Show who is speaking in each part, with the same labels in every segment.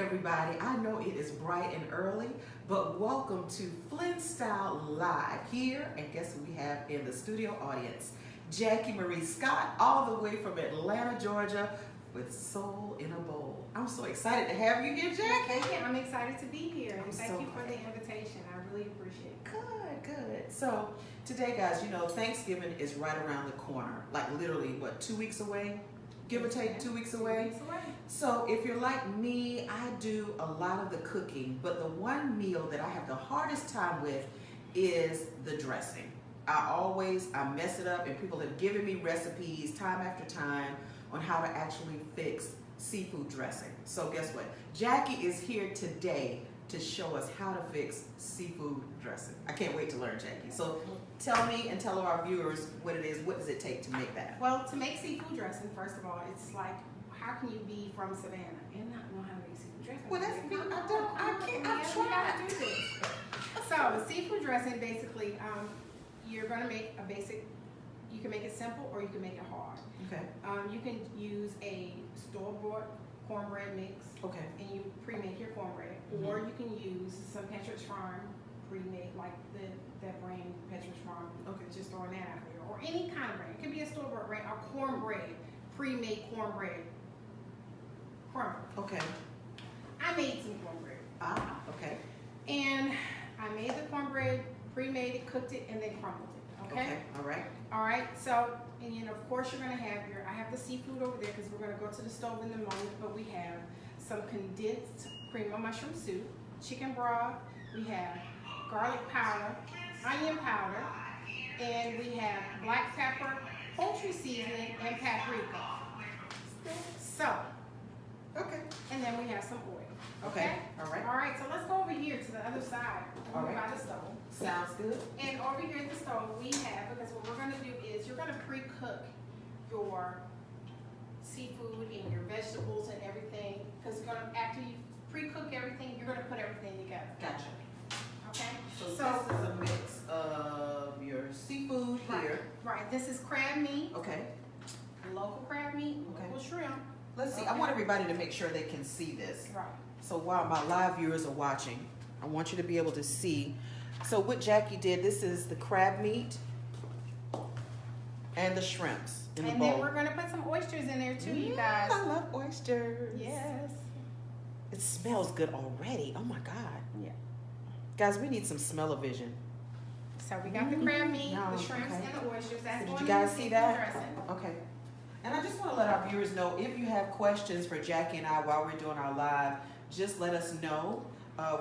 Speaker 1: everybody. I know it is bright and early, but welcome to FlynnStyle Live here. And guess who we have in the studio audience? Jackie Marie Scott, all the way from Atlanta, Georgia, with Soul in a Bowl. I'm so excited to have you here, Jackie.
Speaker 2: Thank you. I'm excited to be here. And thank
Speaker 1: so
Speaker 2: you for
Speaker 1: glad.
Speaker 2: the invitation. I really appreciate it.
Speaker 1: Good. So today, guys, you know, Thanksgiving is right around the corner. Like literally, what, 2 weeks away? Give or take 2 weeks away.
Speaker 2: 2 weeks away.
Speaker 1: So if you're like me, I do a lot of the cooking, but the one meal that I have the hardest time with is the dressing. I mess it up, and people have given me recipes time after time on how to actually fix seafood dressing. So guess what? Jackie is here today to show us how to fix seafood dressing. I can't wait to learn, Jackie. So tell me and tell our viewers what it is. What does it take to make that?
Speaker 2: Well, to make seafood dressing, first of all, it's like, how can you be from Savannah and not know how to make seafood dressing?
Speaker 1: Well, that's me. I've
Speaker 2: You
Speaker 1: tried.
Speaker 2: gotta do this. So, seafood dressing, basically, you're gonna make a basic, you can make it simple or you can make it hard.
Speaker 1: Okay.
Speaker 2: You can use a store-bought cornbread mix.
Speaker 1: Okay.
Speaker 2: And you pre-make your cornbread, or you can use some Petrus Farm pre-made, like that brand Petrus Farm.
Speaker 1: Okay.
Speaker 2: Just throwing that out there, or any kind of brand. It could be a store-bought brand, or cornbread, pre-made cornbread. Crumble.
Speaker 1: Okay.
Speaker 2: I made some cornbread,
Speaker 1: Okay.
Speaker 2: and I made the cornbread, pre-made it, cooked it, and then crumbled it. Okay.
Speaker 1: All right.
Speaker 2: All right. So, and you know, of course, you're gonna have I have the seafood over there because we're gonna go to the stove in a moment. But we have some condensed cream of mushroom soup, chicken broth. We have garlic powder, onion powder, and we have black pepper, poultry seasoning, and paprika. So,
Speaker 1: Okay.
Speaker 2: and then we have some oil.
Speaker 1: Okay. All right.
Speaker 2: All right. So let's go over here to the other side.
Speaker 1: All
Speaker 2: Over
Speaker 1: right.
Speaker 2: by the stove.
Speaker 1: Sounds good.
Speaker 2: And over here at the stove, we have, because what we're gonna do is you're gonna pre-cook your seafood and your vegetables and everything. Because after you pre-cook everything, you're gonna put everything together.
Speaker 1: Gotcha.
Speaker 2: Okay?
Speaker 1: So this is a mix of your seafood here.
Speaker 2: Right. This is crab meat,
Speaker 1: Okay.
Speaker 2: local crab meat,
Speaker 1: Okay.
Speaker 2: local shrimp.
Speaker 1: Let's see. I want everybody to make sure they can see this.
Speaker 2: Right.
Speaker 1: So while my live viewers are watching, I want you to be able to see. So what Jackie did, this is the crab meat and the shrimps in the
Speaker 2: And
Speaker 1: bowl.
Speaker 2: then we're gonna put some oysters in there too, you guys.
Speaker 1: I love oysters.
Speaker 2: Yes.
Speaker 1: It smells good already. Oh my God.
Speaker 2: Yeah.
Speaker 1: Guys, we need some smell-o-vision.
Speaker 2: So we got the crab meat,
Speaker 1: No,
Speaker 2: the shrimps,
Speaker 1: okay.
Speaker 2: and the oysters. That's
Speaker 1: Did
Speaker 2: going
Speaker 1: you
Speaker 2: in
Speaker 1: guys
Speaker 2: the
Speaker 1: see
Speaker 2: seafood
Speaker 1: that?
Speaker 2: dressing.
Speaker 1: Okay. And I just want to let our viewers know, if you have questions for Jackie and I while we're doing our live, just let us know.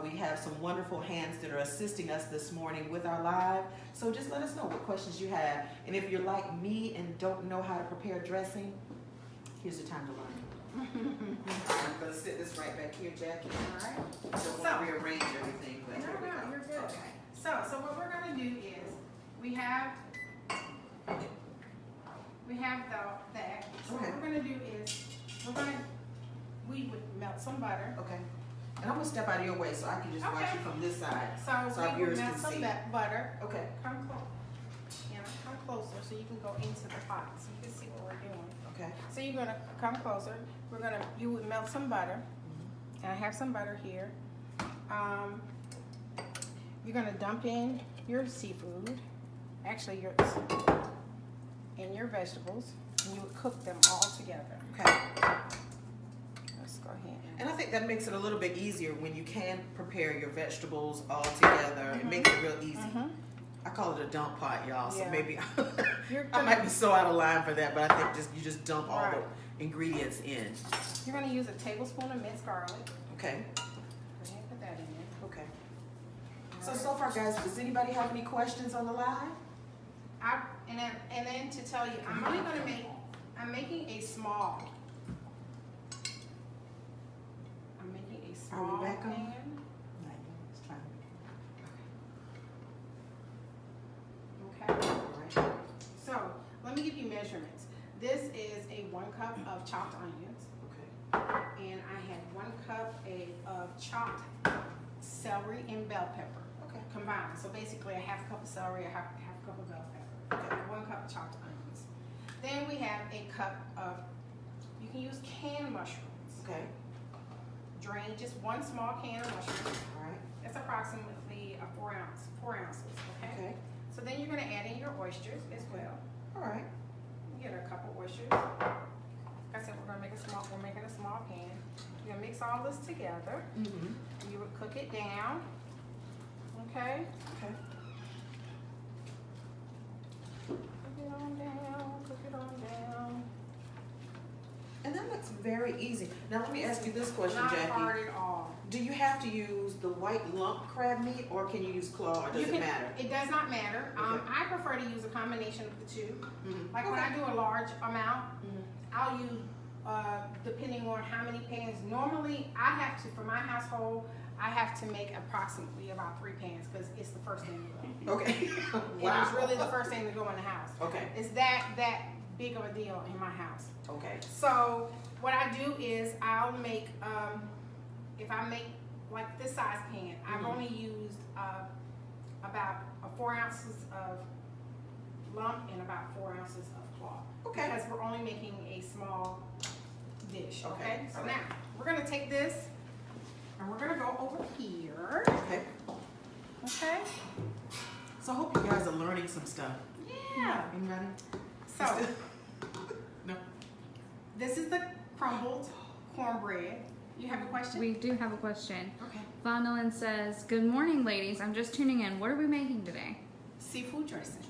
Speaker 1: We have some wonderful hands that are assisting us this morning with our live. So just let us know what questions you have. And if you're like me and don't know how to prepare dressing, here's the time to learn. I'm going to sit this right back here, Jackie.
Speaker 2: All right.
Speaker 1: I don't want to rearrange everything, but here we
Speaker 2: No,
Speaker 1: go.
Speaker 2: you're good.
Speaker 1: Okay.
Speaker 2: So what we're gonna do is we have that. So
Speaker 1: Okay.
Speaker 2: what we're gonna do is we would melt some butter.
Speaker 1: Okay. And I'm going to step out of your way so I can just watch
Speaker 2: Okay.
Speaker 1: you from this side.
Speaker 2: So
Speaker 1: So our
Speaker 2: we would
Speaker 1: viewers
Speaker 2: melt
Speaker 1: can
Speaker 2: some
Speaker 1: see.
Speaker 2: butter.
Speaker 1: Okay.
Speaker 2: Come close. Yeah, come closer so you can go into the pot so you can see what we're doing.
Speaker 1: Okay.
Speaker 2: So you're gonna come closer. You would melt some butter. And I have some butter here. You're gonna dump in your seafood, actually and your vegetables, and you would cook them all together.
Speaker 1: Okay.
Speaker 2: Let's go ahead.
Speaker 1: And I think that makes it a little bit easier when you can prepare your vegetables all together. It makes it real easy. I call it a dump pot, y'all. So
Speaker 2: Yeah.
Speaker 1: maybe
Speaker 2: You're
Speaker 1: I might be so out of line for that, but I think you just dump all
Speaker 2: Right.
Speaker 1: the ingredients in.
Speaker 2: You're gonna use a tablespoon of minced garlic.
Speaker 1: Okay.
Speaker 2: Go ahead and put that in there.
Speaker 1: Okay. So far, guys, does anybody have any questions on the live?
Speaker 2: And then to tell you, I'm making a small. I'm making a small
Speaker 1: Are we back on?
Speaker 2: pan. Okay.
Speaker 1: All right.
Speaker 2: So let me give you measurements. This is a 1 cup of chopped onions,
Speaker 1: Okay.
Speaker 2: and I had 1 cup of chopped celery and bell pepper
Speaker 1: Okay.
Speaker 2: combined. So basically a half cup of celery, a half cup of bell pepper,
Speaker 1: Okay.
Speaker 2: 1 cup of chopped onions. Then we have a cup of, you can use canned mushrooms,
Speaker 1: Okay.
Speaker 2: drain just one small can of mushrooms.
Speaker 1: All right.
Speaker 2: That's approximately 4 ounces, okay?
Speaker 1: Okay.
Speaker 2: So then you're gonna add in your oysters as well.
Speaker 1: All right.
Speaker 2: You get a couple oysters. Like I said, we're making a small pan. You're gonna mix all this together.
Speaker 1: Mm-hmm.
Speaker 2: You would cook it down, okay?
Speaker 1: Okay.
Speaker 2: Cook it on down, cook it on down.
Speaker 1: And that looks very easy. Now let me ask you this question,
Speaker 2: Not
Speaker 1: Jackie.
Speaker 2: hard at all.
Speaker 1: Do you have to use the white lump crab meat, or can you use claw, or does it matter?
Speaker 2: It does not matter.
Speaker 1: Okay.
Speaker 2: I prefer to use a combination of the two.
Speaker 1: Mm-hmm.
Speaker 2: Like when I do a large amount,
Speaker 1: Mm-hmm.
Speaker 2: I'll use, depending on how many pans. Normally, I have to, for my household, I have to make approximately about 3 pans because it's the first thing to go.
Speaker 1: Okay.
Speaker 2: Wow. It's really the first thing to go in the house.
Speaker 1: Okay.
Speaker 2: It's that big of a deal in my house.
Speaker 1: Okay.
Speaker 2: So what I do is I'll make, if I make like this size pan, I've
Speaker 1: Mhm.
Speaker 2: only used about 4 ounces of lump and about 4 ounces of claw.
Speaker 1: Okay.
Speaker 2: Because we're only making a small dish, okay?
Speaker 1: Okay.
Speaker 2: So
Speaker 1: Okay.
Speaker 2: now, we're gonna take this and we're gonna go over here,
Speaker 1: Okay.
Speaker 2: okay?
Speaker 1: So I hope you guys are learning some stuff.
Speaker 2: Yeah.
Speaker 1: Anybody?
Speaker 2: So,
Speaker 1: No.
Speaker 2: this is the crumbled cornbread. You have a question?
Speaker 3: We do have a question.
Speaker 2: Okay.
Speaker 3: Vondelin says, "Good morning, ladies. I'm just tuning in. What are we making today?"
Speaker 2: Seafood dressing.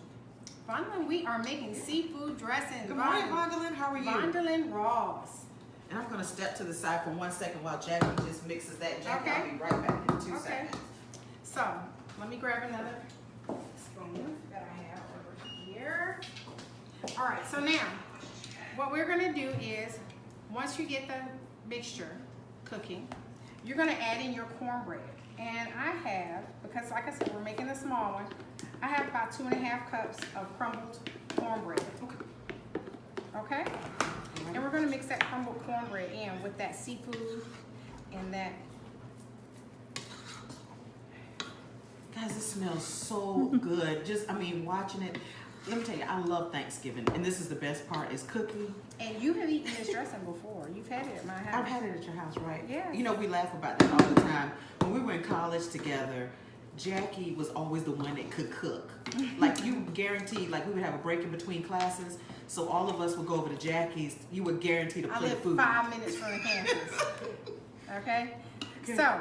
Speaker 2: Vondelin, we are making seafood dressing.
Speaker 1: Good morning, Vondelin. How are you?
Speaker 2: Vondelin Ross.
Speaker 1: And I'm going to step to the side for 1 second while Jackie just mixes that. Jackie,
Speaker 2: Okay.
Speaker 1: I'll be right back in 2
Speaker 2: Okay.
Speaker 1: seconds.
Speaker 2: So, let me grab another spoon that I have over here. All right, so now, what we're gonna do is, once you get the mixture cooking, you're gonna add in your cornbread. And I have, because like I said, we're making a small one, I have about 2.5 cups of crumbled cornbread. Okay? And we're gonna mix that crumbled cornbread in with that seafood and that.
Speaker 1: Guys, this smells so good. Just, I mean, watching it. Let me tell you, I love Thanksgiving. And this is the best part, is cooking.
Speaker 2: And you have eaten this dressing before. You've had it at my house.
Speaker 1: I've had it at your house, right?
Speaker 2: Yeah.
Speaker 1: You know, we laugh about that all the time. When we were in college together, Jackie was always the one that could cook. Like, you guaranteed, like, we would have a break in between classes, so all of us would go over to Jackie's. You were guaranteed a
Speaker 2: I
Speaker 1: plate
Speaker 2: live
Speaker 1: of food.
Speaker 2: 5 minutes from the campus. Okay?
Speaker 1: Okay.
Speaker 2: So,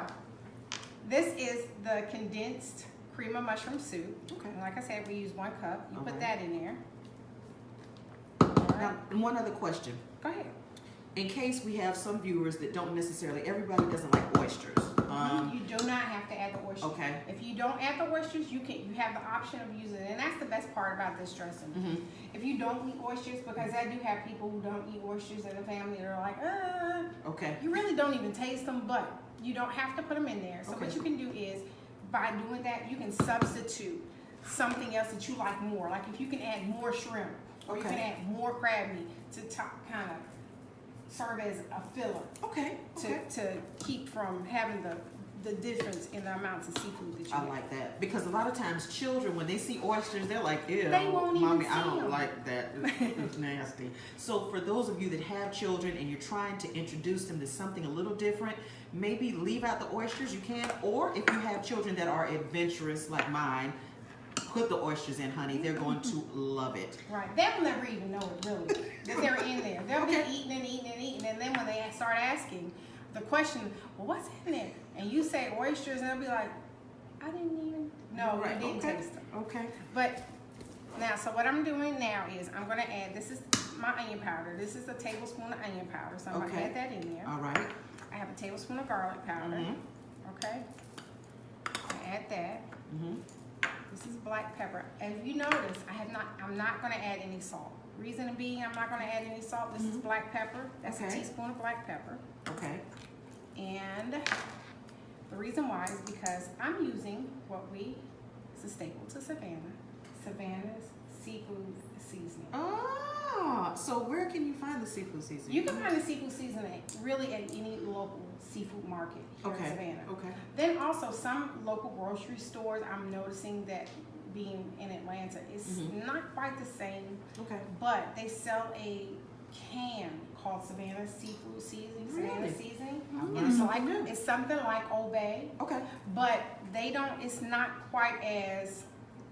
Speaker 2: this is the condensed cream of mushroom soup.
Speaker 1: Okay.
Speaker 2: And like I said, we use 1 cup. You
Speaker 1: All
Speaker 2: put
Speaker 1: right.
Speaker 2: that in there.
Speaker 1: Now, one other question.
Speaker 2: Go ahead.
Speaker 1: In case we have some viewers that don't necessarily, everybody doesn't like oysters.
Speaker 2: You do not have to add the oysters.
Speaker 1: Okay.
Speaker 2: If you don't add the oysters, you have the option of using it. And that's the best part about this dressing.
Speaker 1: Mhm.
Speaker 2: If you don't eat oysters, because I do have people who don't eat oysters in the family that are like,
Speaker 1: Okay.
Speaker 2: you really don't even taste them, but you don't have to put them in there. So
Speaker 1: Okay.
Speaker 2: what you can do is, by doing that, you can substitute something else that you like more. Like if you can add more shrimp, or you
Speaker 1: Okay.
Speaker 2: can add more crab meat to kind of serve as a filler
Speaker 1: Okay. Okay.
Speaker 2: to keep from having the difference in the amounts of seafood that you
Speaker 1: I
Speaker 2: have.
Speaker 1: like that, because a lot of times children, when they see oysters, they're like, ew,
Speaker 2: They won't even
Speaker 1: mommy, I
Speaker 2: see
Speaker 1: don't
Speaker 2: 'em."
Speaker 1: like that. It's nasty. So for those of you that have children and you're trying to introduce them to something a little different, maybe leave out the oysters, you can. Or if you have children that are adventurous like mine, put the oysters in, honey. They're going to love it.
Speaker 2: Right. They'll never even know it really, that they're in there. They'll
Speaker 1: Okay.
Speaker 2: be eating and eating and eating, and then when they start asking the question, well, what's in there? And you say oysters, and they'll be like, I didn't even know.
Speaker 1: Right.
Speaker 2: I didn't
Speaker 1: Okay.
Speaker 2: taste them.
Speaker 1: Okay.
Speaker 2: But now, so what I'm doing now is I'm going to add, this is my onion powder. This is a tablespoon of onion powder, so I'm going
Speaker 1: Okay.
Speaker 2: to add that in there.
Speaker 1: All right.
Speaker 2: I have a tablespoon of garlic powder.
Speaker 1: Mhm.
Speaker 2: Okay. I add that.
Speaker 1: Mhm.
Speaker 2: This is black pepper. As you notice, I'm not going to add any salt. Reason being, I'm not going to add any salt. This is black pepper. That's a
Speaker 1: Okay.
Speaker 2: teaspoon of black pepper.
Speaker 1: Okay.
Speaker 2: And the reason why is because I'm using it's a staple to Savannah's seafood seasoning.
Speaker 1: Ah, so where can you find the seafood seasoning?
Speaker 2: You can find the seafood seasoning really at any local seafood market here in Savannah.
Speaker 1: Okay.
Speaker 2: Then also some local grocery stores, I'm noticing that being in Atlanta, it's not quite the same,
Speaker 1: Okay.
Speaker 2: but they sell a can called Savannah Seafood Seasoning,
Speaker 1: Really?
Speaker 2: Savannah Seasoning.
Speaker 1: Mm.
Speaker 2: And it's like, it's something like Old Bay,
Speaker 1: Okay.
Speaker 2: but they don't, it's not quite as,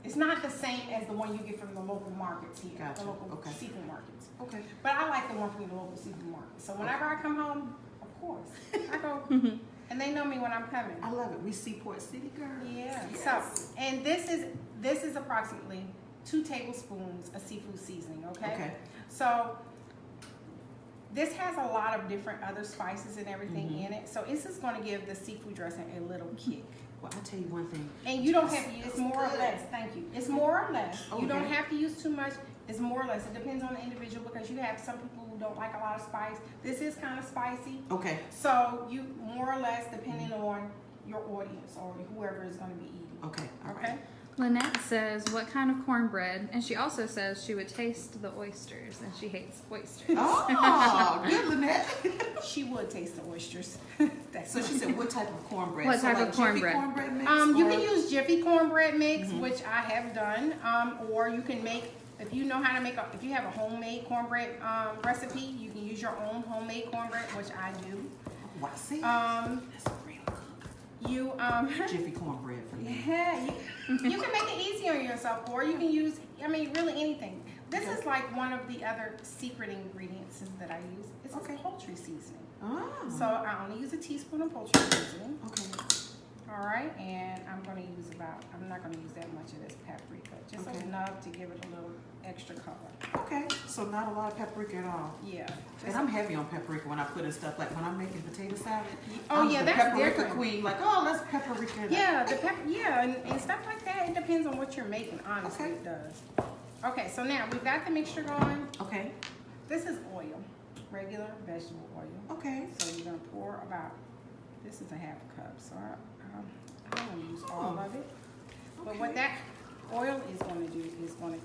Speaker 2: it's not the same as the one you get from the local markets here,
Speaker 1: Gotcha.
Speaker 2: the local
Speaker 1: Okay.
Speaker 2: seafood markets.
Speaker 1: Okay.
Speaker 2: But I like the one from the local seafood market. So whenever I come home, of course, I go, and they know me when I'm coming.
Speaker 1: I love it. We Seaport City girls.
Speaker 2: Yeah.
Speaker 1: Yes.
Speaker 2: So, and this is approximately 2 tablespoons of seafood seasoning. Okay.
Speaker 1: Okay.
Speaker 2: So this has a lot of different other spices and everything
Speaker 1: Mhm.
Speaker 2: in it. So this is going to give the seafood dressing a little kick.
Speaker 1: Well, I'll tell you one thing.
Speaker 2: And you don't have to use, it's more or
Speaker 1: Good.
Speaker 2: less, thank you. It's more or less. You don't
Speaker 1: Okay.
Speaker 2: have to use too much. It's more or less. It depends on the individual because you have some people who don't like a lot of spice. This is kind of spicy.
Speaker 1: Okay.
Speaker 2: So you more or less depending on your audience or whoever is going to be eating.
Speaker 1: Okay. All
Speaker 2: Okay?
Speaker 1: right.
Speaker 3: Lynette says, what kind of cornbread? And she also says she would taste the oysters, and she hates oysters.
Speaker 1: Oh, good, Lynette.
Speaker 2: She would taste the oysters.
Speaker 1: So she said, what type of cornbread?
Speaker 3: What
Speaker 1: So
Speaker 3: type
Speaker 1: like
Speaker 3: of
Speaker 1: Jiffy
Speaker 3: cornbread?
Speaker 1: cornbread mix?
Speaker 2: You
Speaker 1: or-
Speaker 2: can use Jiffy cornbread mix,
Speaker 1: Mhm.
Speaker 2: which I have done, or you can make, if you know how to make, if you have a homemade cornbread recipe, you can use your own homemade cornbread, which I do.
Speaker 1: Oh, I see. That's real good.
Speaker 2: You
Speaker 1: Jiffy cornbread for me.
Speaker 2: yeah, you can make it easy on yourself, or you can use, I mean, really anything. This is like one of the other secret ingredients that I use. It's
Speaker 1: Okay.
Speaker 2: a poultry seasoning.
Speaker 1: Oh.
Speaker 2: So I only use a teaspoon of poultry seasoning.
Speaker 1: Okay.
Speaker 2: All right, and I'm going to use I'm not going to use that much of this paprika, just
Speaker 1: Okay.
Speaker 2: enough to give it a little extra color.
Speaker 1: Okay. So not a lot of paprika at all.
Speaker 2: Yeah.
Speaker 1: And I'm heavy on paprika when I put in stuff like when I'm making potato salad.
Speaker 2: Oh,
Speaker 1: I'm
Speaker 2: yeah,
Speaker 1: the
Speaker 2: that's
Speaker 1: paprika
Speaker 2: different.
Speaker 1: queen. Like, oh, let's paprika. it up.
Speaker 2: Yeah, the pepper, yeah, and stuff like that. It depends on what you're making, honestly,
Speaker 1: Okay.
Speaker 2: it does. Okay, so now we've got the mixture going.
Speaker 1: Okay.
Speaker 2: This is oil, regular vegetable oil.
Speaker 1: Okay.
Speaker 2: So you're going to pour about, this is a half cup, so I don't want to use all of it. But what
Speaker 1: Okay.
Speaker 2: that oil is going to do is going to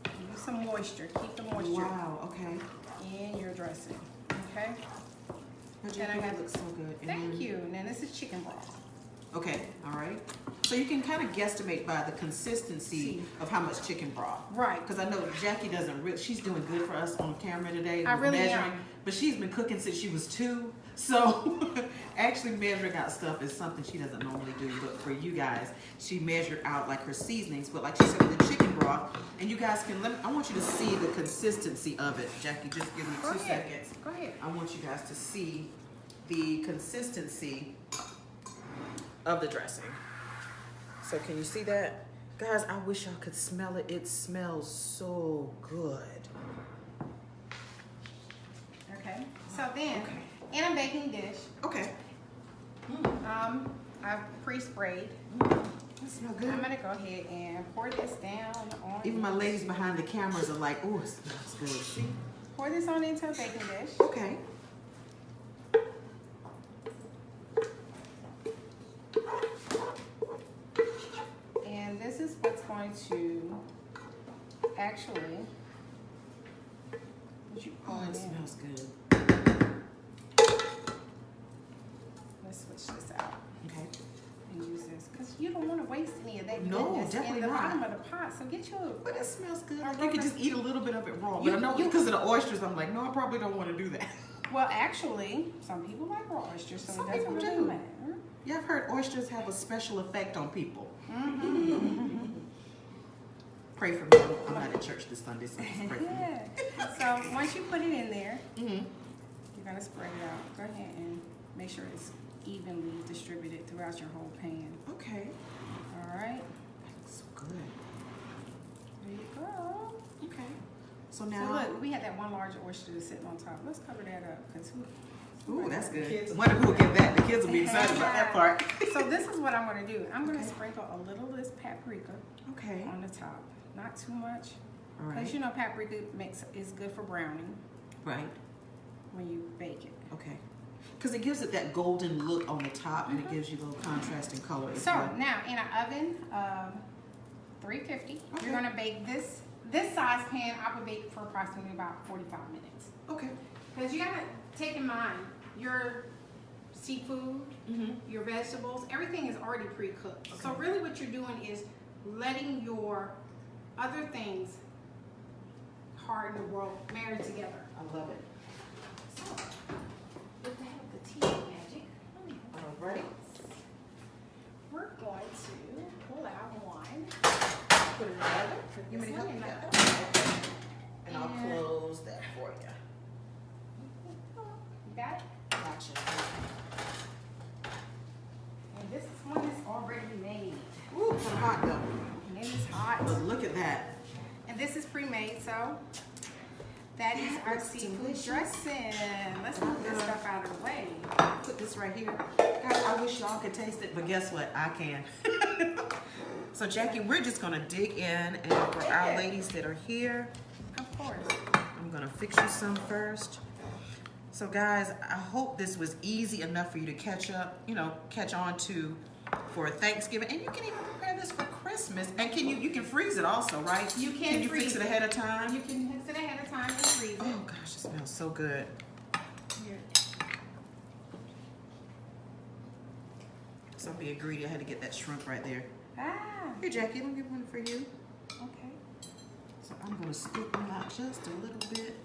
Speaker 2: give you some moisture, keep the moisture
Speaker 1: Wow. Okay.
Speaker 2: in your dressing, okay?
Speaker 1: Your
Speaker 2: And I
Speaker 1: Jiffy
Speaker 2: have-
Speaker 1: looks so good. And
Speaker 2: Thank
Speaker 1: then-
Speaker 2: you. Now this is chicken broth.
Speaker 1: Okay. All right. So you can kind of guesstimate by the consistency of how much chicken broth.
Speaker 2: Right.
Speaker 1: Because I know Jackie doesn't really, she's doing good for us on camera today.
Speaker 2: I
Speaker 1: with
Speaker 2: really
Speaker 1: measuring,
Speaker 2: am.
Speaker 1: But she's been cooking since she was 2. So actually measuring out stuff is something she doesn't normally do. But for you guys, she measured out like her seasonings. But like she said with the chicken broth, and you guys can, I want you to see the consistency of it. Jackie, just give me
Speaker 2: Go
Speaker 1: 2
Speaker 2: ahead.
Speaker 1: seconds.
Speaker 2: Go ahead.
Speaker 1: I want you guys to see the consistency of the dressing. So can you see that? Guys, I wish y'all could smell it. It smells so good.
Speaker 2: Okay. So then,
Speaker 1: Okay.
Speaker 2: in a baking dish,
Speaker 1: Okay.
Speaker 2: I've pre-sprayed.
Speaker 1: That smells good.
Speaker 2: I'm gonna go ahead and pour this down on.
Speaker 1: Even my ladies behind the cameras are like, oh, it smells good. See?
Speaker 2: Pour this on into a baking dish.
Speaker 1: Okay.
Speaker 2: And this is what's going to actually. What you
Speaker 1: Oh,
Speaker 2: pour
Speaker 1: it
Speaker 2: in.
Speaker 1: smells good.
Speaker 2: Let's switch this out
Speaker 1: Okay.
Speaker 2: and use this because you don't want to waste any of that
Speaker 1: No,
Speaker 2: goodness
Speaker 1: definitely
Speaker 2: in the
Speaker 1: not.
Speaker 2: bottom of the pot. So get you a.
Speaker 1: But it smells good.
Speaker 2: A
Speaker 1: Like you could
Speaker 2: rubber-
Speaker 1: just eat a little bit of it raw.
Speaker 2: You-
Speaker 1: But I know
Speaker 2: you-
Speaker 1: because of the oysters, I'm like, no, I probably don't want to do that.
Speaker 2: Well, actually, some people like raw oysters, so
Speaker 1: Some
Speaker 2: it doesn't
Speaker 1: people
Speaker 2: really
Speaker 1: do.
Speaker 2: matter.
Speaker 1: Yeah, I've heard oysters have a special effect on people. Pray for me. I'm not at church this Sunday, so just pray for me.
Speaker 2: Yeah. So once you put it in there,
Speaker 1: Mm-hmm.
Speaker 2: you're gonna spread it out. Go ahead and make sure it's evenly distributed throughout your whole pan.
Speaker 1: Okay.
Speaker 2: All right.
Speaker 1: That looks so good.
Speaker 2: There you go.
Speaker 1: Okay. So
Speaker 2: So
Speaker 1: now,
Speaker 2: look, we had that one large oyster sitting on top. Let's cover that up because
Speaker 1: ooh, that's good.
Speaker 2: Kids.
Speaker 1: Wonder who will get that. The kids will be excited about that part.
Speaker 2: So this is what I'm gonna do. I'm gonna
Speaker 1: Okay.
Speaker 2: sprinkle a little of this paprika
Speaker 1: Okay.
Speaker 2: on the top. Not too much.
Speaker 1: All
Speaker 2: Because
Speaker 1: right.
Speaker 2: you know paprika is good for browning
Speaker 1: Right.
Speaker 2: when you bake it.
Speaker 1: Okay. Because it gives it that golden look on the top, and it gives you a little contrast in color as
Speaker 2: So
Speaker 1: well.
Speaker 2: now in an oven of 350,
Speaker 1: Okay.
Speaker 2: you're gonna bake this size pan. I would bake for approximately about 45 minutes.
Speaker 1: Okay.
Speaker 2: Because you gotta take in mind your seafood,
Speaker 1: Mm-hmm.
Speaker 2: your vegetables, everything is already pre-cooked. So
Speaker 1: Okay.
Speaker 2: really what you're doing is letting your other things harden the world marry together.
Speaker 1: I love it.
Speaker 2: tea magic.
Speaker 1: All right.
Speaker 2: We're going to pull out one.
Speaker 1: Put it together.
Speaker 2: Put
Speaker 1: You
Speaker 2: this
Speaker 1: want me to help
Speaker 2: one
Speaker 1: you?
Speaker 2: in like
Speaker 1: Yeah.
Speaker 2: that.
Speaker 1: Okay. And I'll
Speaker 2: And-
Speaker 1: close that for you.
Speaker 2: You got it?
Speaker 1: Gotcha.
Speaker 2: And this one is already made.
Speaker 1: Ooh, it's hot though.
Speaker 2: And it is hot.
Speaker 1: But look at that.
Speaker 2: And this is pre-made, so that is our
Speaker 1: looks
Speaker 2: seafood
Speaker 1: delicious.
Speaker 2: dressing. Let's move this stuff out of the way.
Speaker 1: Put this right here. Guys, I wish y'all could taste it, but guess what? I can. So Jackie, we're just gonna dig in, and for our ladies that are here,
Speaker 2: Of course.
Speaker 1: I'm gonna fix you some first. So guys, I hope this was easy enough for you to catch on to for Thanksgiving. And you can even prepare this for Christmas. And you can freeze it also, right?
Speaker 2: You can
Speaker 1: Can you
Speaker 2: freeze
Speaker 1: fix it
Speaker 2: it.
Speaker 1: ahead of time?
Speaker 2: You can mix it ahead of time and freeze it.
Speaker 1: Oh gosh, it smells so good.
Speaker 2: Here.
Speaker 1: So I'm being greedy. I had to get that shrimp right there.
Speaker 2: Ah,
Speaker 1: Here, Jackie, let me get one for you.
Speaker 2: okay.
Speaker 1: So I'm gonna scoop them out just a little bit.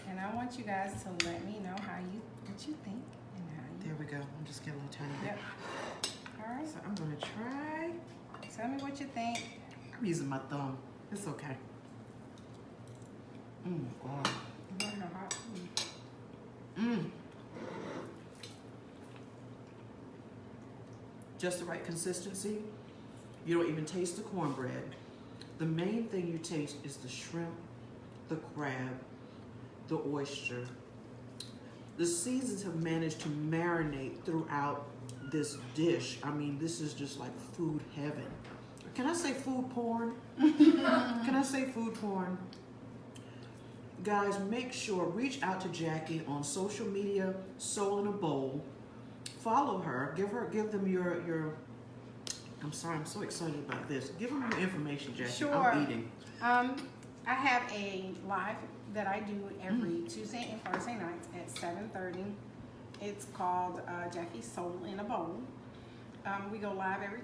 Speaker 2: And I want you guys to let me know what you think and how you.
Speaker 1: There we go. I'm just getting a little tiny bit.
Speaker 2: Yep. All right.
Speaker 1: So I'm gonna try.
Speaker 2: Tell me what you think.
Speaker 1: I'm using my thumb. It's okay. Oh.
Speaker 2: You want her hot?
Speaker 1: Just the right consistency. You don't even taste the cornbread. The main thing you taste is the shrimp, the crab, the oyster. The seasons have managed to marinate throughout this dish. I mean, this is just like food heaven. Can I say food porn? Can I say food porn? Guys, make sure, reach out to Jackie on social media, Soul in a Bowl. Follow her, give them your, I'm sorry, I'm so excited about this. Give them your information, Jackie.
Speaker 2: Sure.
Speaker 1: I'm eating.
Speaker 2: I have a live that I do every Tuesday and Thursday nights at 7:30. It's called Jackie's Soul in a Bowl. We go live every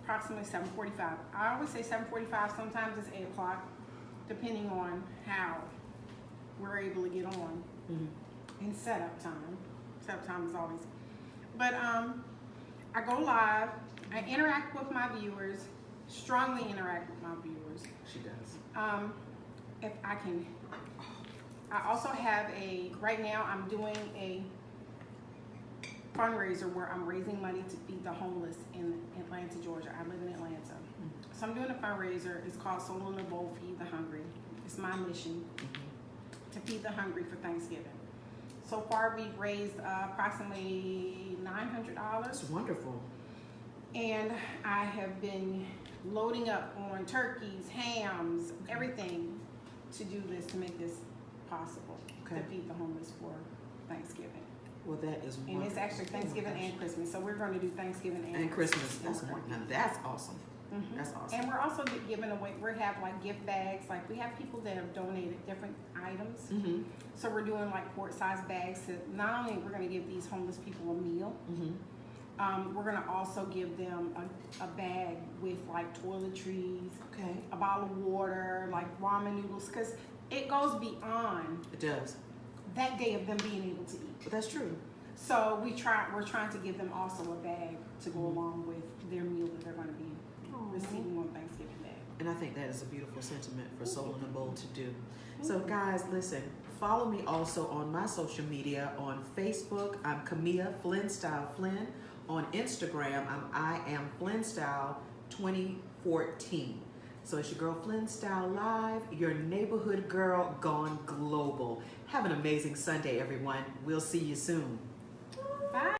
Speaker 2: approximately 7:45. I always say 7:45. Sometimes it's 8 o'clock, depending on how we're able to get on in setup time. Setup time is always. But I go live. I interact with my viewers. Strongly interact with my viewers.
Speaker 1: She does.
Speaker 2: If I can, I also have right now I'm doing a fundraiser where I'm raising money to feed the homeless in Atlanta, Georgia. I live in Atlanta. So I'm doing a fundraiser. It's called Soul in a Bowl, Feed the Hungry. It's my mission to feed the hungry for Thanksgiving. So far we've raised approximately $900.
Speaker 1: That's wonderful.
Speaker 2: And I have been loading up on turkeys, hams, everything to do this, to make this possible,
Speaker 1: Okay.
Speaker 2: to feed the homeless for Thanksgiving.
Speaker 1: Well, that is wonderful.
Speaker 2: And it's actually Thanksgiving and Christmas, so we're going to do Thanksgiving
Speaker 1: And Christmas. That's
Speaker 2: Mhm.
Speaker 1: wonderful. Now that's awesome. That's awesome.
Speaker 2: And we're also giving away, we have like gift bags, like we have people that have donated different items. So we're doing like quart-sized bags to, not only we're going to give these homeless people a meal, we're going to also give them a bag with like toiletries,
Speaker 1: Okay.
Speaker 2: a bottle of water, like ramen noodles, because it goes beyond
Speaker 1: It does.
Speaker 2: that day of them being able to eat.
Speaker 1: But that's true.
Speaker 2: So we're trying to give them also a bag to go along with their meal that they're going to be receiving on Thanksgiving Day.
Speaker 1: And I think that is a beautiful sentiment for Soul in a Bowl to do. So guys, listen, follow me also on my social media. On Facebook, I'm Camilla FlynnStyle Flynn. On Instagram, I am FlynnStyle 2014. So it's your girl FlynnStyle Live, your neighborhood girl gone global. Have an amazing Sunday, everyone. We'll see you soon.
Speaker 2: Bye.